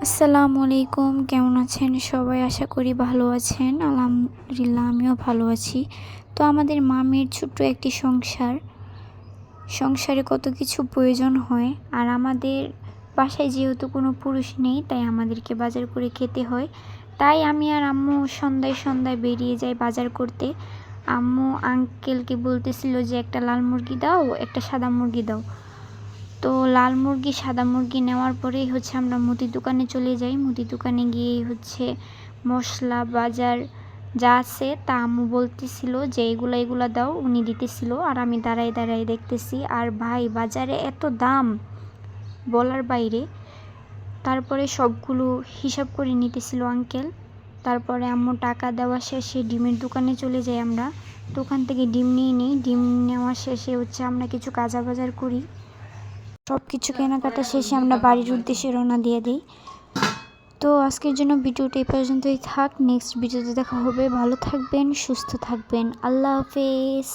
আসসালামু আলাইকুম, কেমন আছেন সবাই? আশা করি ভালো আছেন। আলহামদুলিল্লাহ আমিও ভালো আছি। তো আমাদের মামির ছোট্ট একটি সংসারে কত কিছু প্রয়োজন হয়। আর আমাদের বাসায় যেহেতু কোনো পুরুষ নেই, তাই আমাদেরকে বাজার করে খেতে হয়। তাই আমি আর আম্মু সন্ধ্যায় সন্ধ্যায় বেরিয়ে যাই বাজার করতে। আম্মু আঙ্কেলকে বলতেছিল যে একটা লাল মুরগি দাও, একটা সাদা মুরগি দাও। তো লাল মুরগি সাদা মুরগি নেওয়ার পরেই আমরা মুদির দোকানে চলে যাই। মুদির দোকানে গিয়েই মশলা বাজার যা আছে তা আম্মু বলতেছিল যে এগুলা দাও, উনি দিতেছিল আর আমি দাঁড়ায় দাঁড়ায় দেখতেছি। আর ভাই, বাজারে এত দাম বলার বাইরে। তারপরে সবগুলো হিসাব করে নিতেছিল আঙ্কেল। তারপরে আম্মু টাকা দেওয়া শেষে ডিমের দোকানে চলে যাই আমরা। দোকান থেকে ডিম নিয়ে নিই। ডিম নেওয়া শেষে আমরা কিছু কাঁচা বাজার করি। সব কিছু কেনাকাটা শেষে আমরা বাড়ির উদ্দেশ্যে রওনা দিয়ে দিই। তো আজকের জন্য ভিডিওটা এই পর্যন্তই থাক। নেক্সট ভিডিওতে দেখা হবে। ভালো থাকবেন, সুস্থ থাকবেন। আল্লাহ হাফেজ।